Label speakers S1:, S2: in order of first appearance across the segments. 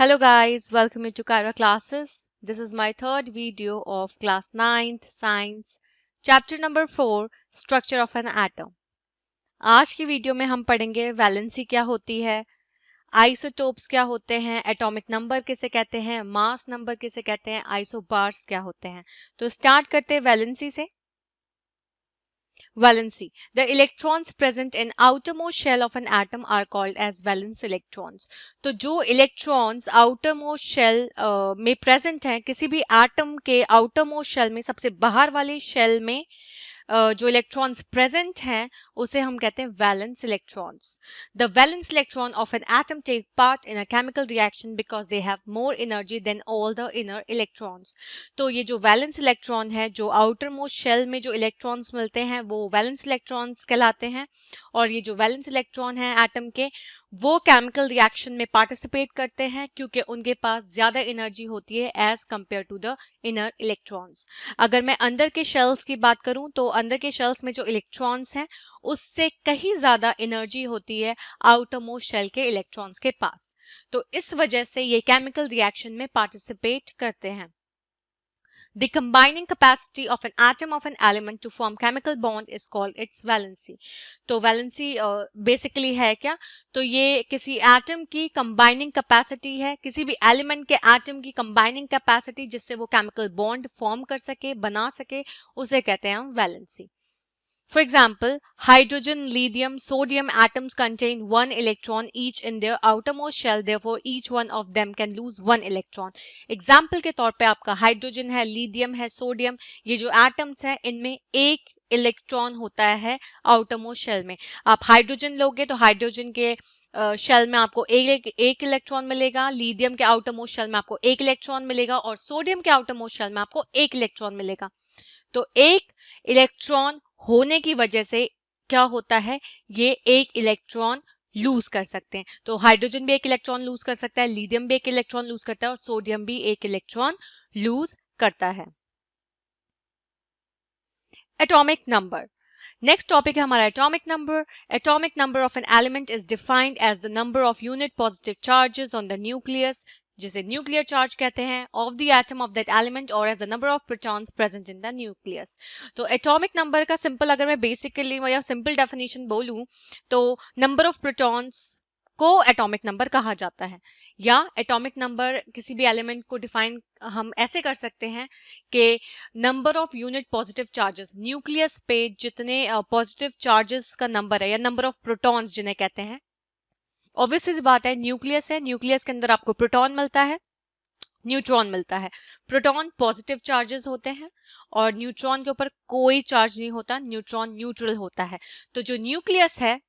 S1: Hello guys, welcome to Kaira classes. This is my third video of class 9th science, chapter number 4, structure of an atom. आज की video में हम पढ़ेंगे valency क्या होती है, आइसोटोप्स क्या होते हैं, एटॉमिक नंबर किसे कहते हैं, मास नंबर किसे कहते हैं, आइसोबार्स क्या होते हैं। तो स्टार्ट करते हैं वैलेंसी से। Valency. The electrons present in outermost shell of an atom are called as valence electrons. तो जो electrons outermost shell में present हैं, किसी भी atom के outermost shell में सबसे बाहर वाले shell में जो इलेक्ट्रॉन्स प्रेजेंट हैं उसे हम कहते हैं valence electrons. The valence electron of an atom take part in a chemical reaction because they have more energy than all the inner electrons. तो ये जो वैलेंस इलेक्ट्रॉन है, जो आउटर मोस्ट शेल में जो इलेक्ट्रॉन्स मिलते हैं वो वैलेंस इलेक्ट्रॉन्स कहलाते हैं। और ये जो वैलेंस इलेक्ट्रॉन है एटम के, वो केमिकल रिएक्शन में पार्टिसिपेट करते हैं क्योंकि उनके पास ज्यादा एनर्जी होती है as compare to the inner electrons. अगर मैं अंदर के शेल्स की बात करूं तो अंदर के शेल्स में जो इलेक्ट्रॉन्स हैं उससे कहीं ज्यादा एनर्जी होती है आउटर मोस्ट शेल के इलेक्ट्रॉन्स के पास। तो इस वजह से ये केमिकल रिएक्शन में पार्टिसिपेट करते हैं। The combining capacity of an atom of an element to form chemical bond is called its valency. तो valency basically है क्या? तो ये किसी atom की combining capacity है, किसी भी element के atom की combining capacity जिससे वो chemical bond form कर सके, बना सके, उसे कहते हैं हम valency. For example, hydrogen, lithium, sodium atoms contain one electron each in their outermost shell, therefore each one of them can lose one electron. Example के तौर पे आपका hydrogen है, lithium है, sodium, ये जो atoms हैं इनमें एक इलेक्ट्रॉन होता है outermost shell में। आप हाइड्रोजन लोगे तो हाइड्रोजन के शेल में आपको एक इलेक्ट्रॉन मिलेगा, लीथियम के आउटर मोस्ट शेल में आपको एक इलेक्ट्रॉन मिलेगा और सोडियम के आउटर मोस्ट शेल में आपको एक इलेक्ट्रॉन मिलेगा। तो एक इलेक्ट्रॉन होने की वजह से क्या होता है, ये एक इलेक्ट्रॉन लूज कर सकते हैं। तो हाइड्रोजन भी एक इलेक्ट्रॉन लूज कर सकता है, लिथियम भी एक इलेक्ट्रॉन लूज करता है और सोडियम भी एक इलेक्ट्रॉन लूज करता है। Atomic number. नेक्स्ट टॉपिक है हमारा atomic number. Atomic number of an element is defined as the number of unit positive charges on the nucleus, जिसे न्यूक्लियर चार्ज कहते हैं, of the atom of that element और as the number of protons present in the nucleus. तो atomic number का simple अगर मैं basically या simple definition बोलूं तो नंबर ऑफ प्रोटॉन्स को एटॉमिक नंबर कहा जाता है। या एटॉमिक नंबर किसी भी एलिमेंट को डिफाइन हम ऐसे कर सकते हैं कि number of unit positive charges, nucleus पे जितने पॉजिटिव चार्जेस का नंबर है या नंबर ऑफ प्रोटॉन्स जिन्हें कहते हैं। ऑब्वियसली सी बात है, न्यूक्लियस है, न्यूक्लियस के अंदर आपको प्रोटॉन मिलता है, न्यूट्रॉन मिलता है। प्रोटॉन पॉजिटिव चार्जेस होते हैं और न्यूट्रॉन के ऊपर कोई चार्ज नहीं होता, न्यूट्रॉन न्यूट्रल होता है। तो जो न्यूक्लियस है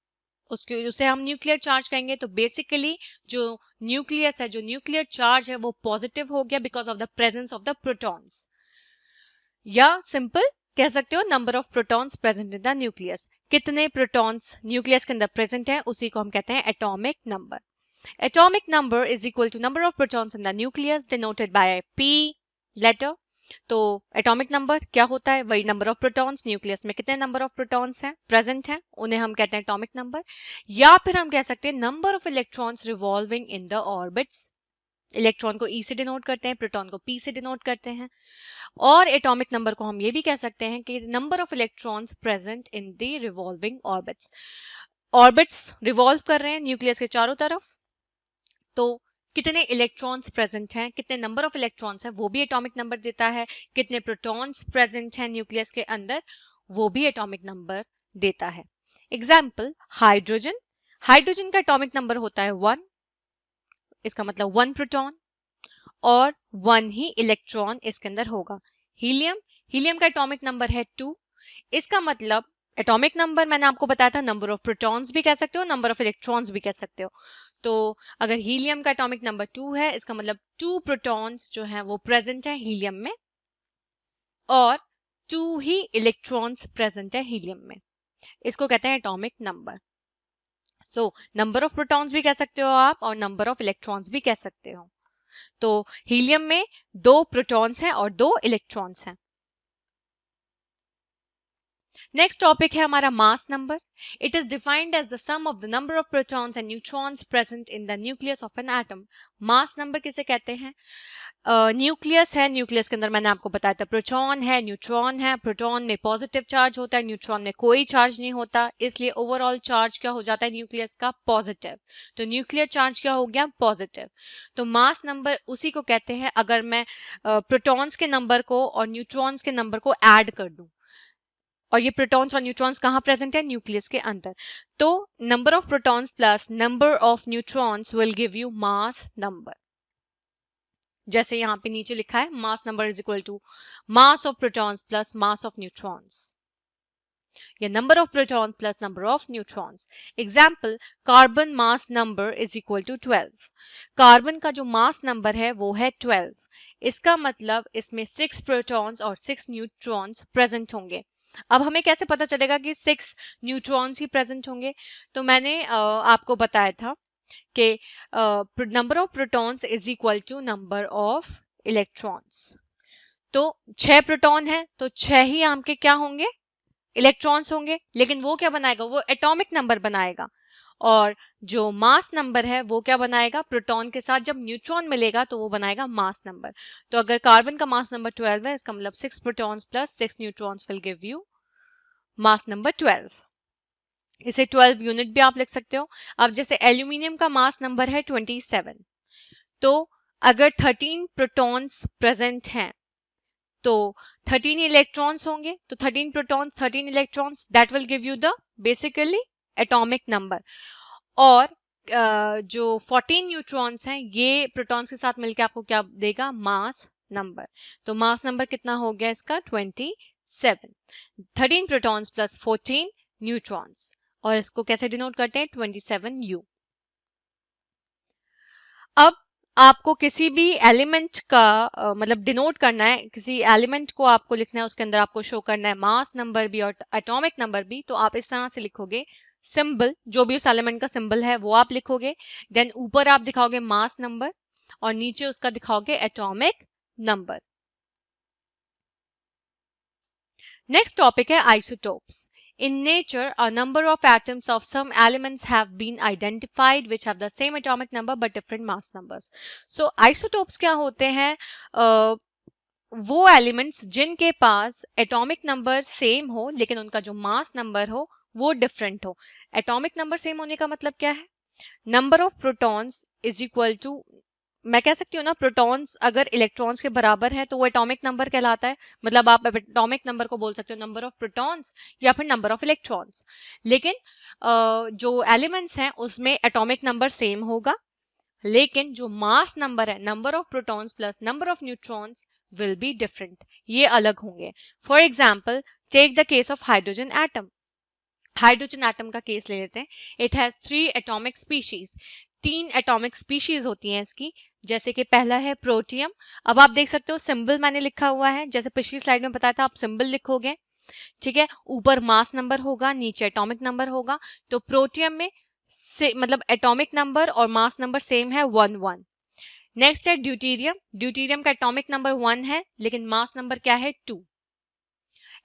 S1: उसे हम न्यूक्लियर चार्ज कहेंगे। तो बेसिकली जो न्यूक्लियस है, जो न्यूक्लियर चार्ज है वो पॉजिटिव हो गया because of the presence of the protons. या सिंपल कह सकते हो number of protons present in the nucleus. कितने प्रोटॉन्स न्यूक्लियस के अंदर प्रेजेंट है उसी को हम कहते हैं atomic number. Atomic number is equal to number of protons in the nucleus denoted by P letter. तो एटॉमिक नंबर क्या होता है, वही नंबर ऑफ प्रोटॉन्स, न्यूक्लियस में कितने नंबर ऑफ प्रोटॉन्स हैं प्रेजेंट हैं उन्हें हम कहते हैं एटॉमिक नंबर। या फिर हम कह सकते हैं number of electrons revolving in the orbits. Electron को E से डिनोट करते हैं, प्रोटॉन को P से डिनोट करते हैं। और एटॉमिक नंबर को हम ये भी कह सकते हैं कि number of electrons present in the revolving orbits. Orbits revolve कर रहे हैं न्यूक्लियस के चारों तरफ, तो कितने इलेक्ट्रॉन्स प्रेजेंट हैं, कितने नंबर ऑफ इलेक्ट्रॉन्स हैं वो भी एटॉमिक नंबर देता है। कितने प्रोटॉन्स प्रेजेंट हैं न्यूक्लियस के अंदर वो भी एटॉमिक नंबर देता है। Example hydrogen. हाइड्रोजन का एटॉमिक नंबर होता है 1, इसका मतलब 1 प्रोटॉन और 1 ही इलेक्ट्रॉन इसके अंदर होगा। हीलियम, हीलियम का एटॉमिक नंबर है 2, इसका मतलब एटॉमिक नंबर मैंने आपको बताया था नंबर ऑफ प्रोटॉन्स भी कह सकते हो, नंबर ऑफ इलेक्ट्रॉन्स भी कह सकते हो। तो अगर हीलियम का एटॉमिक नंबर 2 है, इसका मतलब 2 प्रोटॉन्स जो हैं वो प्रेजेंट है हीलियम में और 2 ही इलेक्ट्रॉन्स प्रेजेंट है हीलियम में। इसको कहते हैं atomic number. So number of protons भी कह सकते हो आप और नंबर ऑफ इलेक्ट्रॉन्स भी कह सकते हो। तो हीलियम में 2 प्रोटॉन्स हैं और 2 इलेक्ट्रॉन्स हैं। नेक्स्ट टॉपिक है हमारा mass number. It is defined as the sum of the number of protons and neutrons present in the nucleus of an atom. Mass number किसे कहते हैं? न्यूक्लियस है, न्यूक्लियस के अंदर मैंने आपको बताया था प्रोटॉन है, न्यूट्रॉन है. प्रोटॉन में पॉजिटिव चार्ज होता है, न्यूट्रॉन में कोई चार्ज नहीं होता, इसलिए ओवरऑल चार्ज क्या हो जाता है न्यूक्लियस का? पॉजिटिव. तो न्यूक्लियर चार्ज क्या हो गया? पॉजिटिव. तो मास नंबर उसी को कहते हैं अगर मैं प्रोटॉन्स के नंबर को और न्यूट्रॉन्स के नंबर को ऐड कर दूं. और ये प्रोटॉन्स और न्यूट्रॉन्स कहाँ प्रेजेंट है? न्यूक्लियस के अंदर. तो number of protons plus number of neutrons will give you mass number. जैसे यहाँ पे नीचे लिखा है mass number is equal to mass of protons plus mass of neutrons, या number of protons plus number of neutrons. Example, carbon mass number is equal to 12. Carbon का जो mass number है वो है 12. इसका मतलब इसमें 6 प्रोटॉन्स और 6 न्यूट्रॉन्स प्रेजेंट होंगे. अब हमें कैसे पता चलेगा कि 6 न्यूट्रॉन्स ही प्रेजेंट होंगे? तो मैंने आपको बताया था कि number of protons is equal to number of electrons. तो 6 प्रोटॉन है तो 6 ही आपके क्या होंगे? इलेक्ट्रॉन्स होंगे. लेकिन वो क्या बनाएगा? वो एटॉमिक नंबर बनाएगा. और जो मास नंबर है वो क्या बनाएगा? प्रोटॉन के साथ जब न्यूट्रॉन मिलेगा तो वो बनाएगा मास नंबर. तो अगर कार्बन का मास नंबर 12 है, इसका मतलब 6 protons plus 6 neutrons will give you mass number 12. इसे 12 यूनिट भी आप लिख सकते हो. अब जैसे एल्यूमिनियम का मास नंबर है 27, तो अगर 13 प्रोटॉन्स प्रेजेंट हैं तो 13 इलेक्ट्रॉन्स होंगे. तो 13 protons 13 electrons, that will give you the basically atomic number. और जो 14 न्यूट्रॉन्स हैं ये प्रोटॉन्स के साथ मिलकर आपको क्या देगा? Mass number. तो मास नंबर कितना हो गया इसका? 27. 13 प्रोटॉन्स प्लस 14 न्यूट्रॉन्स. और इसको कैसे डिनोट करते हैं? 27U. अब आपको किसी भी एलिमेंट का मतलब डिनोट करना है, किसी एलिमेंट को आपको लिखना है, उसके अंदर आपको शो करना है मास नंबर भी और एटॉमिक नंबर भी. तो आप इस तरह से लिखोगे, सिंबल जो भी उस एलिमेंट का सिंबल है वो आप लिखोगे, देन ऊपर आप दिखाओगे मास नंबर और नीचे उसका दिखाओगे एटॉमिक नंबर. नेक्स्ट टॉपिक है isotopes. In nature, a number of atoms of some elements have been identified which have the same atomic number but different mass numbers. So, isotopes क्या होते हैं? वो elements जिनके पास एटॉमिक नंबर सेम हो लेकिन उनका जो मास नंबर हो वो डिफरेंट हो. एटॉमिक नंबर सेम होने का मतलब क्या है? Number of protons is equal to, मैं कह सकती हूँ ना, प्रोटॉन्स अगर इलेक्ट्रॉन्स के बराबर है तो वो एटॉमिक नंबर कहलाता है. मतलब आप एटॉमिक नंबर को बोल सकते हो नंबर ऑफ प्रोटॉन्स या फिर नंबर ऑफ इलेक्ट्रॉन्स. लेकिन जो एलिमेंट्स हैं उसमें एटॉमिक नंबर सेम होगा, लेकिन जो मास नंबर है, number of protons plus number of neutrons will be different. ये अलग होंगे. For example, take the case of hydrogen atom. Hydrogen atom का केस ले लेते हैं. It has 3 atomic species. 3 atomic species होती हैं इसकी. जैसे कि पहला है प्रोटियम. अब आप देख सकते हो सिंबल मैंने लिखा हुआ है, जैसे पिछली स्लाइड में बताया था आप सिंबल लिखोगे, ठीक है. ऊपर मास नंबर होगा, नीचे एटॉमिक नंबर होगा. तो प्रोटियम में से मतलब एटॉमिक नंबर और मास नंबर सेम है 1 1. नेक्स्ट है ड्यूटीरियम. ड्यूटीरियम का एटॉमिक नंबर 1 है लेकिन मास नंबर क्या है? 2.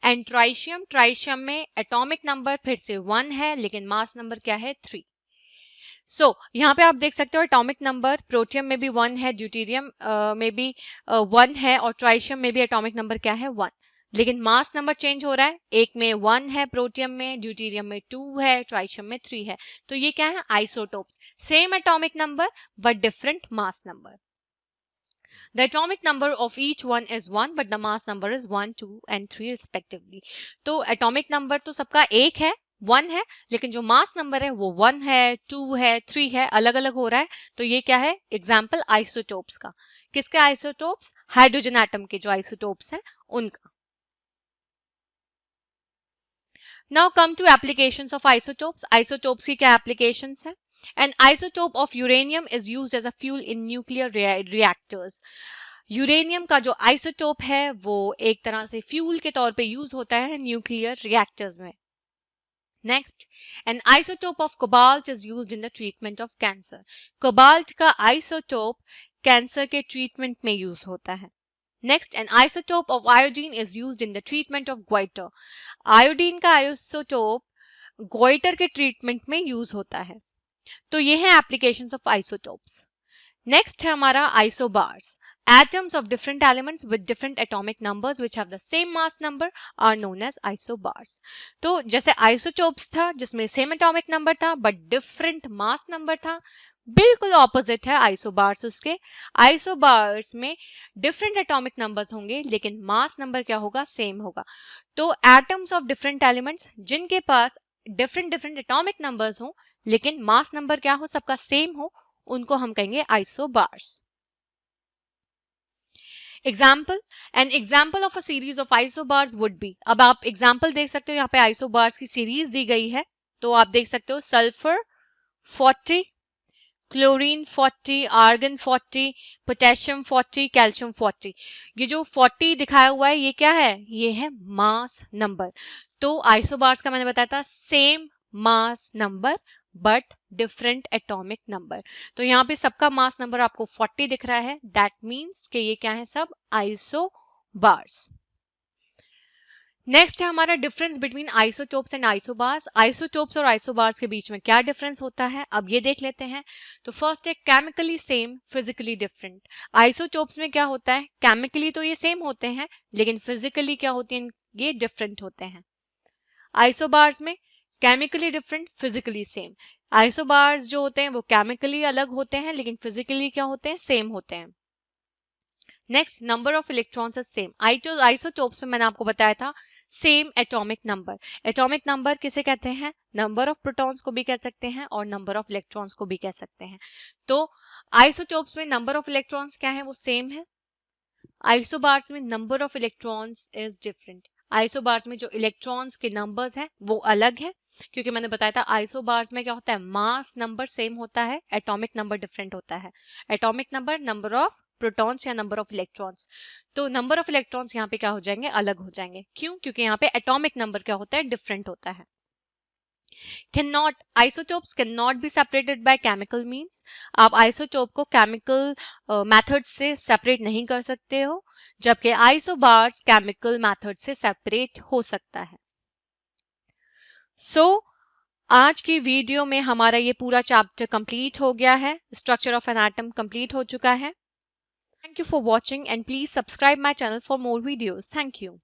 S1: एंड ट्राइशियम. ट्राइशियम में एटॉमिक नंबर फिर से 1 है लेकिन मास नंबर क्या है? 3. सो यहाँ पे आप देख सकते हो एटॉमिक नंबर प्रोटियम में भी 1 है, ड्यूटीरियम में भी 1 है और ट्राइशियम में भी एटॉमिक नंबर क्या है? 1. लेकिन मास नंबर चेंज हो रहा है, एक में 1 है प्रोटियम में, ड्यूटीरियम में 2 है, ट्राइशियम में 3 है. तो ये क्या है? Isotopes. Same atomic number but different mass number. The atomic number of each one is 1 but the mass number is 1, 2 and 3 respectively. तो atomic number तो सबका एक है, 1 है, लेकिन जो मास नंबर है वो 1 है, 2 है, 3 है, अलग अलग हो रहा है. तो ये क्या है? एग्जाम्पल आइसोटोप्स का. किसके आइसोटोप्स? हाइड्रोजन एटम के जो आइसोटोप्स हैं उनका. Now come to applications of isotopes. Isotopes की क्या applications हैं? An isotope of uranium is used as a fuel in nuclear reactors. Uranium का जो आइसोटोप है वो एक तरह से फ्यूल के तौर पे यूज होता है न्यूक्लियर रिएक्टर्स में. Next, N isotope of cobalt is used in the treatment of cancer. Cobalt का आइसोटोप कैंसर के ट्रीटमेंट में यूज होता है. Next, N isotope of iodine is used in the treatment of goitre. Iodine का isotope goitre के treatment में use होता है। तो ये है एप्लीकेशंस ऑफ आइसोटोप्स। नेक्स्ट है हमारा isobars. Atoms of different elements with different atomic numbers which have the same mass number are known as isobars. तो जैसे isotopes था जिसमें same atomic number था but different mass number था, बिल्कुल opposite है isobars उसके। isobars में different atomic numbers होंगे लेकिन mass number क्या होगा, same होगा। तो atoms of different elements जिनके पास different atomic numbers हो लेकिन mass number क्या हो, सबका same हो, उनको हम कहेंगे isobars. Example, an example of a series of isobars would be, अब आप एग्जाम्पल देख सकते हो यहाँ पे isobars की सीरीज दी गई है। तो आप देख सकते हो sulphur 40, chlorine 40, argon 40, potassium 40, calcium 40। ये जो 40 दिखाया हुआ है ये क्या है, ये है मास नंबर। तो आइसोबार्स का मैंने बताया था same mass number but different atomic number. तो यहाँ पे सबका मास नंबर आपको 40 दिख रहा है, दैट मीन्स कि ये क्या है, सब आइसोबार्स। नेक्स्ट है हमारा difference between isotopes and isobars. Isotopes और आइसोबार्स के बीच में क्या डिफरेंस होता है, अब ये देख लेते हैं। तो फर्स्ट है chemically same, physically different. Isotopes में क्या होता है, केमिकली तो ये सेम होते हैं लेकिन फिजिकली क्या होती है, ये डिफरेंट होते हैं। आइसोबार्स में chemically different, physically same. Isobars जो होते हैं वो केमिकली अलग होते हैं लेकिन फिजिकली क्या होते हैं, सेम होते हैं। Next, number of electrons is same. Isotopes में मैंने आपको बताया था same atomic number. Atomic number किसे कहते हैं, नंबर ऑफ प्रोटॉन्स को भी कह सकते हैं और नंबर ऑफ इलेक्ट्रॉन्स को भी कह सकते हैं। तो आइसोटोप्स में नंबर ऑफ इलेक्ट्रॉन्स क्या है, वो सेम है। आइसोबार्स में number of electrons is different. Isobars में जो इलेक्ट्रॉन्स के नंबर्स हैं वो अलग है, क्योंकि मैंने बताया था आइसोबार्स में क्या होता है, मास नंबर सेम होता है, एटॉमिक नंबर डिफरेंट होता है। Atomic number, number of protons या नंबर ऑफ इलेक्ट्रॉन्स। तो नंबर ऑफ इलेक्ट्रॉन्स यहाँ पे क्या हो जाएंगे, अलग हो जाएंगे। क्यों, क्योंकि यहाँ पे एटॉमिक नंबर क्या होता है, डिफरेंट होता है। Isotopes cannot be separated by chemical means. आप आइसोटोप को केमिकल मेथड से सेपरेट नहीं कर सकते हो, जबकि आइसोबार्स केमिकल मेथड से सेपरेट हो सकता है। आज की वीडियो में हमारा ये पूरा चैप्टर कंप्लीट हो गया है। Structure of an atom complete हो चुका है। Thank you for watching and please subscribe my channel for more videos. Thank you.